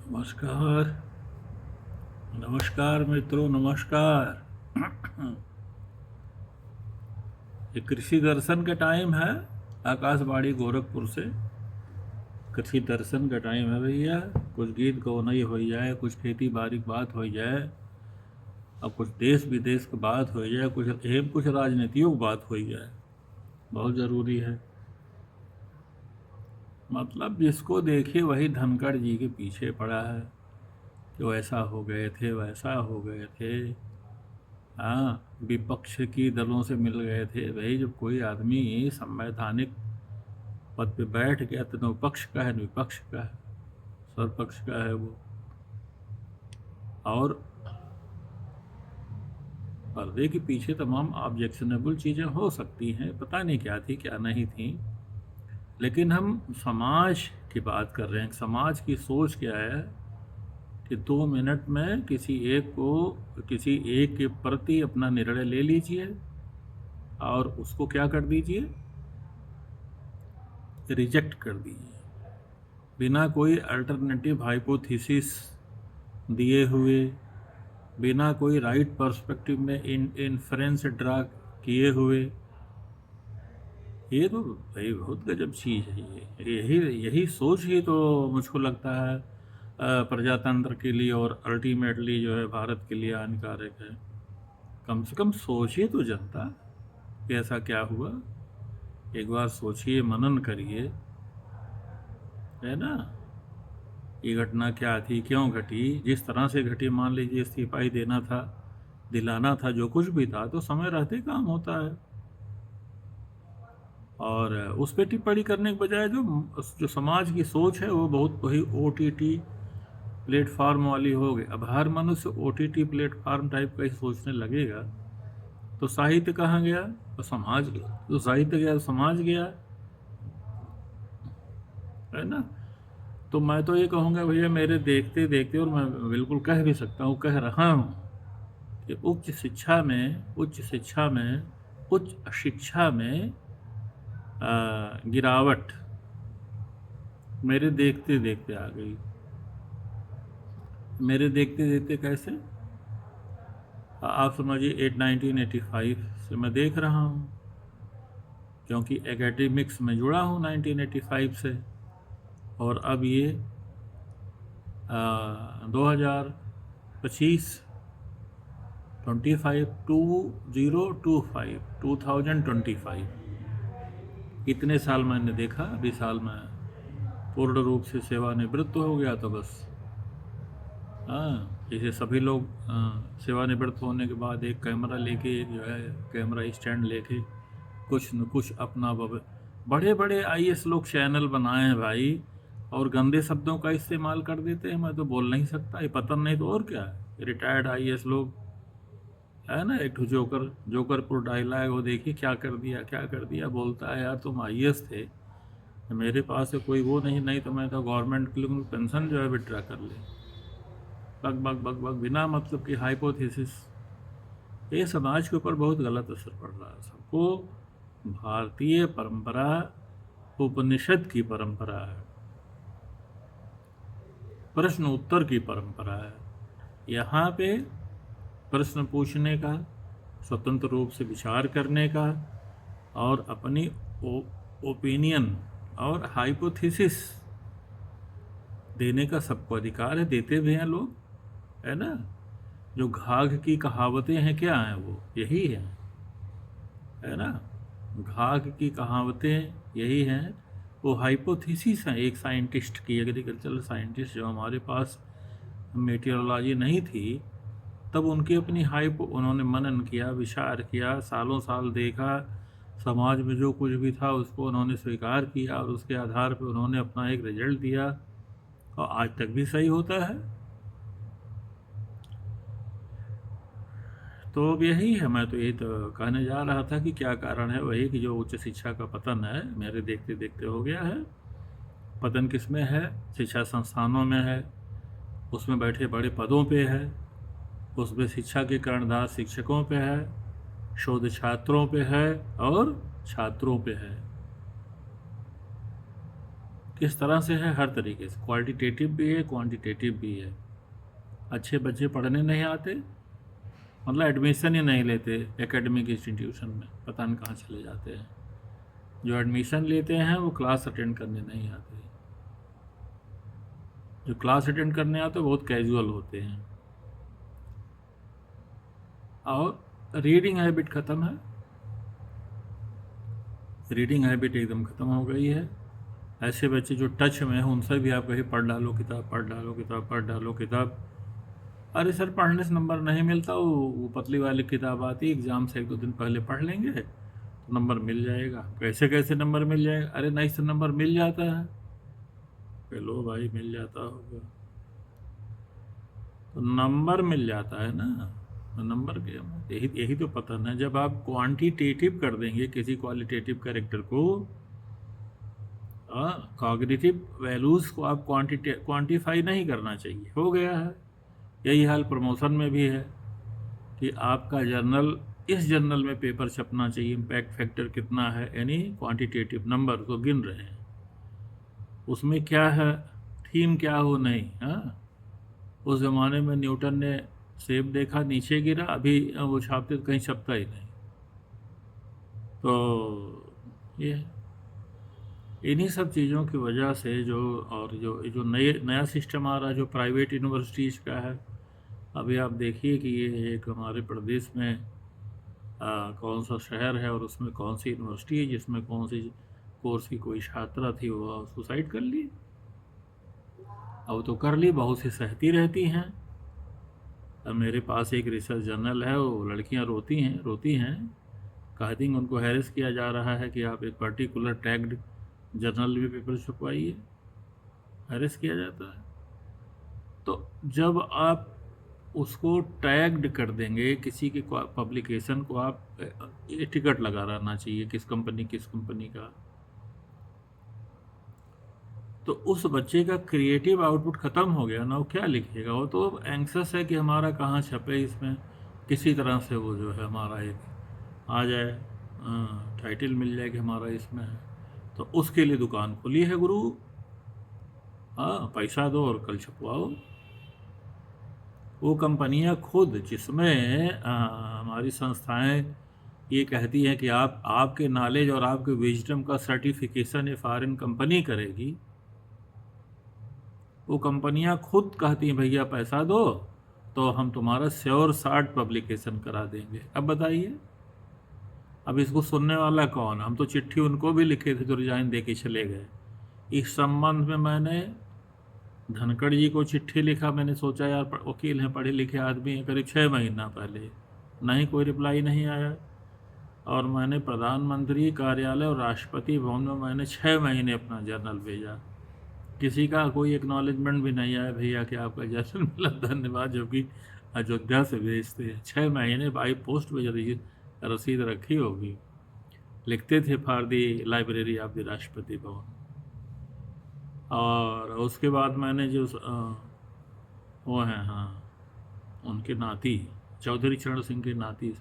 नमस्कार। नमस्कार मित्रों, नमस्कार। ये कृषि दर्शन का टाइम है। आकाशवाणी गोरखपुर से कृषि दर्शन का टाइम है भैया। कुछ गीत गौनई हो जाए, कुछ खेती बाड़ी की बात हो जाए, और कुछ देश विदेश की बात हो जाए, कुछ राजनीतियों की बात हो जाए। बहुत ज़रूरी है। मतलब जिसको देखे वही धनखड़ जी के पीछे पड़ा है कि वैसा हो गए थे, वैसा हो गए थे। हाँ, विपक्ष की दलों से मिल गए थे। भाई जब कोई आदमी संवैधानिक पद पे बैठ गया तो न पक्ष का है न विपक्ष का है, सर्वपक्ष का है वो। और पर्दे के पीछे तमाम ऑब्जेक्शनेबल चीज़ें हो सकती हैं, पता नहीं क्या थी क्या नहीं थी, लेकिन हम समाज की बात कर रहे हैं। समाज की सोच क्या है कि 2 मिनट में किसी एक के प्रति अपना निर्णय ले लीजिए और उसको क्या कर दीजिए, रिजेक्ट कर दीजिए, बिना कोई अल्टरनेटिव हाइपोथेसिस दिए हुए, बिना कोई राइट पर्सपेक्टिव में इन्फ्रेंस ड्रा किए हुए। ये तो भाई बहुत गजब चीज़ है। ये यही यही सोच ही तो मुझको लगता है प्रजातंत्र के लिए और अल्टीमेटली जो है भारत के लिए हानिकारक है। कम से कम सोचिए तो जनता कि ऐसा क्या हुआ। एक बार सोचिए, मनन करिए, है ना। ये घटना क्या थी, क्यों घटी, जिस तरह से घटी, मान लीजिए इस्तीफा ही देना था, दिलाना था, जो कुछ भी था, तो समय रहते काम होता है। और उस पर टिप्पणी करने के बजाय जो जो समाज की सोच है वो बहुत वही ओटीटी प्लेटफार्म वाली हो गई। अब हर मनुष्य ओटीटी प्लेटफार्म टाइप का ही सोचने लगेगा तो साहित्य कहाँ गया, तो समाज गया। तो साहित्य गया तो समाज गया, है ना। तो मैं तो ये कहूँगा भैया, मेरे देखते देखते, और मैं बिल्कुल कह भी सकता हूँ, कह रहा हूँ कि उच्च शिक्षा में गिरावट मेरे देखते देखते आ गई। मेरे देखते देखते कैसे, आप समझिए 1985 से मैं देख रहा हूँ, क्योंकि एकेडमिक्स में जुड़ा हूँ 1985 से। और अब ये 2025 2025 इतने साल मैंने देखा। अभी साल में पूर्ण रूप से सेवानिवृत्त हो गया तो बस। हाँ, जैसे सभी लोग सेवानिवृत्त होने के बाद एक कैमरा लेके, जो है कैमरा स्टैंड लेके कुछ न कुछ अपना बड़े बड़े आईएएस लोग चैनल बनाए हैं भाई, और गंदे शब्दों का इस्तेमाल कर देते हैं। मैं तो बोल नहीं सकता, ये पतन नहीं तो और क्या है। रिटायर्ड आईएएस लोग, है ना। एक ठो जोकरपुर डायलॉग वो देखिए, क्या कर दिया क्या कर दिया, बोलता है यार तुम आईएएस थे, मेरे पास है कोई वो नहीं, नहीं तो मैं तो गवर्नमेंट के लिए पेंशन जो है विड्रा कर ले। बग बग बग बग, बिना मतलब की हाइपोथेसिस। ये समाज के ऊपर बहुत गलत असर पड़ रहा है सबको। भारतीय परंपरा उपनिषद की परंपरा है, प्रश्न उत्तर की परंपरा है। यहाँ पे प्रश्न पूछने का, स्वतंत्र रूप से विचार करने का, और अपनी ओपिनियन और हाइपोथेसिस देने का सबको अधिकार है। देते भी हैं लोग, है ना। जो घाघ की कहावतें हैं, क्या हैं वो, यही है ना। घाघ की कहावतें यही हैं। वो हाइपोथेसिस हैं एक साइंटिस्ट की, एग्रीकल्चरल साइंटिस्ट। जो हमारे पास मेटीरियोलॉजी नहीं थी तब उनकी अपनी उन्होंने मनन किया, विचार किया, सालों साल देखा, समाज में जो कुछ भी था उसको उन्होंने स्वीकार किया, और उसके आधार पर उन्होंने अपना एक रिजल्ट दिया, और आज तक भी सही होता है। तो अब यही है। मैं तो यही तो कहने जा रहा था कि क्या कारण है, वही कि जो उच्च शिक्षा का पतन है मेरे देखते देखते हो गया है। पतन किस में है, शिक्षा संस्थानों में है, उसमें बैठे बड़े पदों पे है, उसमें शिक्षा के कर्णधार शिक्षकों पे है, शोध छात्रों पे है, और छात्रों पे है। किस तरह से है, हर तरीके से, क्वालिटेटिव भी है, क्वांटिटेटिव भी है। अच्छे बच्चे पढ़ने नहीं आते, मतलब एडमिशन ही नहीं लेते एकेडमिक इंस्टीट्यूशन में, पता नहीं कहाँ चले जाते हैं। जो एडमिशन लेते हैं वो क्लास अटेंड करने नहीं आते, जो क्लास अटेंड करने आते हैं बहुत कैजुअल होते हैं। और रीडिंग हैबिट ख़त्म है, रीडिंग हैबिट एकदम ख़त्म हो गई है। ऐसे बच्चे जो टच में हैं उनसे भी आप कहीं पढ़ डालो किताब, पढ़ डालो किताब, पढ़ डालो किताब, अरे सर पढ़ने से नंबर नहीं मिलता, वो पतली वाली किताब आती है, एग्ज़ाम से 1-2 दिन पहले पढ़ लेंगे तो नंबर मिल जाएगा। कैसे कैसे नंबर मिल जाएगा, अरे नहीं से नंबर मिल जाता है, लो भाई मिल जाता होगा, तो नंबर मिल जाता है ना, तो नंबर के यही यही तो पतन है। जब आप क्वांटिटेटिव कर देंगे किसी क्वालिटेटिव कैरेक्टर को, कॉग्निटिव वैल्यूज़ को आप क्वांटिफाई नहीं करना चाहिए, हो गया है। यही हाल प्रमोशन में भी है कि आपका जर्नल, इस जर्नल में पेपर छपना चाहिए, इम्पैक्ट फैक्टर कितना है, यानी क्वांटिटेटिव नंबर को गिन रहे हैं, उसमें क्या है, थीम क्या हो, नहीं। हाँ, उस ज़माने में न्यूटन ने सेब देखा नीचे गिरा, अभी वो छापते तो कहीं छपता ही नहीं। तो ये इन्हीं सब चीज़ों की वजह से जो, और जो जो नया सिस्टम आ रहा है जो प्राइवेट यूनिवर्सिटीज़ का है, अभी आप देखिए कि ये एक हमारे प्रदेश में कौन सा शहर है और उसमें कौन सी यूनिवर्सिटी है जिसमें कौन सी कोर्स की कोई छात्रा थी वो सुसाइड कर ली। अब तो कर ली, बहुत सी सहती रहती हैं। अब मेरे पास एक रिसर्च जर्नल है, वो लड़कियां रोती हैं, कहती हैं उनको हैरेस किया जा रहा है कि आप एक पर्टिकुलर टैग्ड जर्नल में पेपर छपवाइए, हैरेस किया जाता है। तो जब आप उसको टैग्ड कर देंगे किसी के पब्लिकेशन को, आप ये टिकट लगा रहना चाहिए किस कंपनी का, तो उस बच्चे का क्रिएटिव आउटपुट ख़त्म हो गया ना, वो क्या लिखेगा, वो तो एंक्सस है कि हमारा कहाँ छपे, इसमें किसी तरह से वो जो है हमारा एक आ जाए, टाइटल मिल जाए कि हमारा इसमें है। तो उसके लिए दुकान खुली है गुरु, हाँ पैसा दो और कल छपवाओ। वो कंपनियां खुद, जिसमें हमारी संस्थाएं ये कहती हैं कि आप आपके नॉलेज और आपके विजडम का सर्टिफिकेशन ये फॉरेन कंपनी करेगी, वो कंपनियां खुद कहती हैं भैया पैसा दो तो हम तुम्हारा श्योर शार्ट पब्लिकेशन करा देंगे। अब बताइए, अब इसको सुनने वाला कौन, हम तो चिट्ठी उनको भी लिखे थे जो रिजाइन दे के चले गए। इस संबंध में मैंने धनखड़ जी को चिट्ठी लिखा, मैंने सोचा यार वकील हैं, पढ़े लिखे आदमी हैं, करीब 6 महीना पहले, नहीं कोई रिप्लाई नहीं आया। और मैंने प्रधानमंत्री कार्यालय और राष्ट्रपति भवन में मैंने 6 महीने अपना जर्नल भेजा, किसी का कोई एक्नॉलेजमेंट भी नहीं आया भैया कि आपका जर्नल मिला, धन्यवाद, जो कि अयोध्या से भेजते हैं। 6 महीने बाई पोस्ट में यदि रसीद रखी होगी, लिखते थे for the library of the Rashtrapati Bhavan. और उसके बाद मैंने जो वो हैं, हाँ, उनके नाती चौधरी चरण सिंह के नाती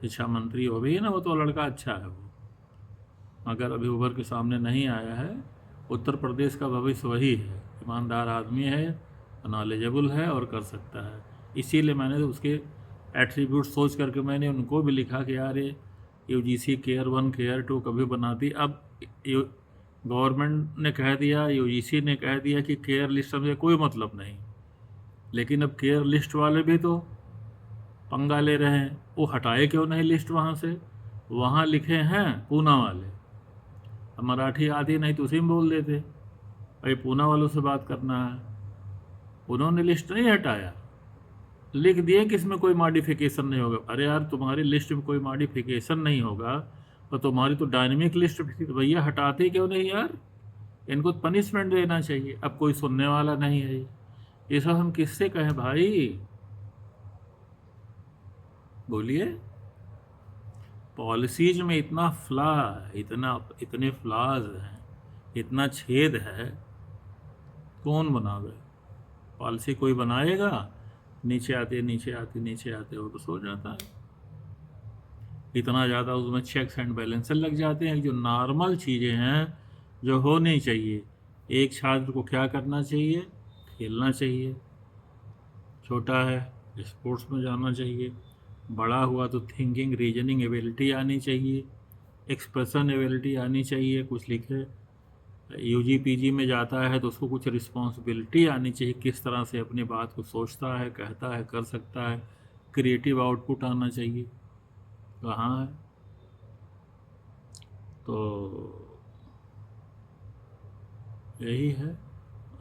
शिक्षा मंत्री हो गई है ना, वो तो लड़का अच्छा है वो, मगर अभी उभर के सामने नहीं आया है। उत्तर प्रदेश का भविष्य वही है, ईमानदार आदमी है, नॉलेजेबल है और कर सकता है। इसीलिए मैंने उसके एट्रीब्यूट सोच करके मैंने उनको भी लिखा कि यार ये यूजीसी केयर 1 केयर 2 कभी बनाती। अब गवर्नमेंट ने कह दिया, यूजीसी ने कह दिया कि केयर लिस्ट से कोई मतलब नहीं, लेकिन अब केयर लिस्ट वाले भी तो पंगा ले रहे हैं, वो हटाए क्यों नहीं लिस्ट वहाँ से, वहाँ लिखे हैं पूना वाले, अब मराठी आती नहीं तो उसी में बोल देते भाई पूना वालों से बात करना है। उन्होंने लिस्ट नहीं हटाया, लिख दिए कि इसमें कोई मॉडिफिकेशन नहीं होगा। अरे यार तुम्हारी लिस्ट में कोई मॉडिफिकेशन नहीं होगा तो तुम्हारी तो डायनेमिक लिस्ट थी, तो भैया हटाते क्यों नहीं यार, इनको पनिशमेंट देना चाहिए। अब कोई सुनने वाला नहीं है, ये सब हम किससे कहें भाई, बोलिए। पॉलिसीज में इतना फ्ला है, इतने फ्लाज हैं, इतना छेद है, कौन बनावे पॉलिसी, कोई बनाएगा, नीचे आते वो तो सो जाता है। इतना ज़्यादा उसमें चेक्स एंड बैलेंसेस लग जाते हैं, जो नॉर्मल चीज़ें हैं जो होनी चाहिए, एक छात्र को क्या करना चाहिए? खेलना चाहिए, छोटा है स्पोर्ट्स में जाना चाहिए, बड़ा हुआ तो थिंकिंग रीजनिंग एबिलिटी आनी चाहिए, एक्सप्रेशन एबिलिटी आनी चाहिए, कुछ लिखे। यूजी पीजी में जाता है तो उसको कुछ रिस्पॉन्सिबिलिटी आनी चाहिए, किस तरह से अपनी बात को सोचता है, कहता है, कर सकता है, क्रिएटिव आउटपुट आना चाहिए। कहाँ है? तो यही है।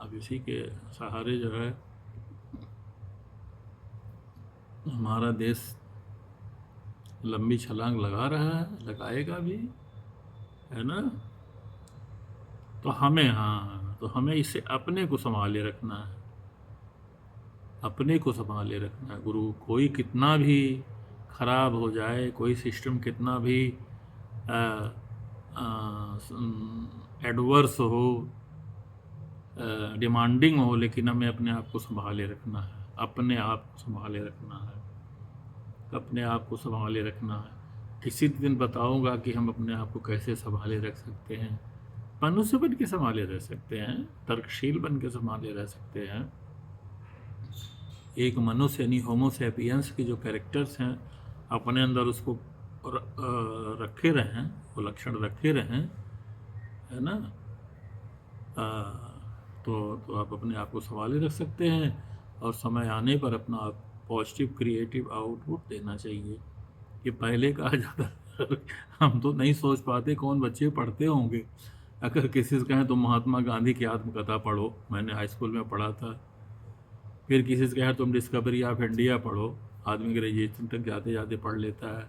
अब इसी के सहारे जो है हमारा देश लंबी छलांग लगा रहा है, लगाएगा भी, है ना। तो हमें, हाँ, तो हमें इसे अपने को संभाले रखना है, अपने को संभाले रखना है। गुरु कोई कितना भी खराब हो जाए, कोई सिस्टम कितना भी एडवर्स हो, डिमांडिंग हो, लेकिन हमें अपने आप को संभाले रखना है, अपने आप को संभाले रखना है, अपने आप को संभाले रखना है। किसी दिन बताऊंगा कि हम अपने आप को कैसे संभाले रख सकते हैं। मनुष्य बन के संभाले रह सकते हैं, तर्कशील बन के संभाले रह सकते हैं। एक मनुष्य यानी होमोसेपियंस की जो कैरेक्टर्स हैं अपने अंदर उसको रखे रहें, वो लक्षण रखे रहें, है ना। तो आप अपने आप को संभाले रख सकते हैं और समय आने पर अपना पॉजिटिव क्रिएटिव आउटपुट देना चाहिए। कि पहले कहा जाता हम तो नहीं सोच पाते कौन बच्चे पढ़ते होंगे। अगर किसी से कहें तो महात्मा गांधी की आत्मकथा पढ़ो, मैंने हाई स्कूल में पढ़ा था। फिर किसी से कहें तुम डिस्कवरी ऑफ इंडिया पढ़ो, आदमी ग्रेजुएशन तक जाते जाते पढ़ लेता है।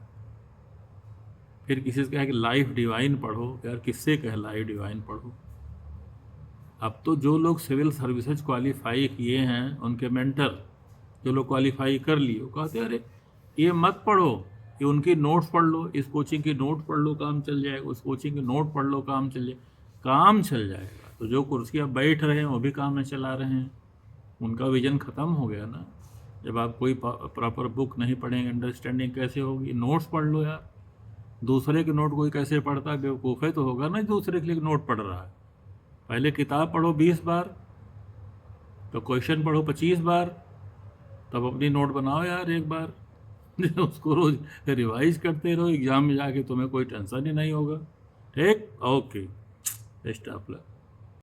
फिर किसी से कहे कि लाइफ डिवाइन पढ़ो, यार किससे कहे लाइफ डिवाइन पढ़ो। अब तो जो लोग सिविल सर्विसेज क्वालिफाई किए हैं उनके मेंटर, जो लोग क्वालिफाई कर लिए, वो कहते हैं अरे ये मत पढ़ो, ये उनकी नोट्स पढ़ लो, इस कोचिंग की नोट पढ़ लो काम चल जाएगा, उस कोचिंग की नोट पढ़ लो काम चल जाएगा, काम चल जाएगा। तो जो कुर्सियाँ बैठ रहे हैं वो भी काम में चला रहे हैं, उनका विजन ख़त्म हो गया ना। जब आप कोई प्रॉपर बुक नहीं पढ़ेंगे, अंडरस्टैंडिंग कैसे होगी? नोट्स पढ़ लो यार, दूसरे के नोट कोई कैसे पढ़ता है? बेवकूफ़े तो होगा ना दूसरे के लिए नोट पढ़ रहा है। पहले किताब पढ़ो 20 बार, तो क्वेश्चन पढ़ो 25 बार, तब अपनी नोट बनाओ यार एक बार उसको रोज रिवाइज करते रहो, एग्जाम में जाके तुम्हें कोई टेंशन ही नहीं होगा। ठीक, ओके, बेस्ट ऑफ लक।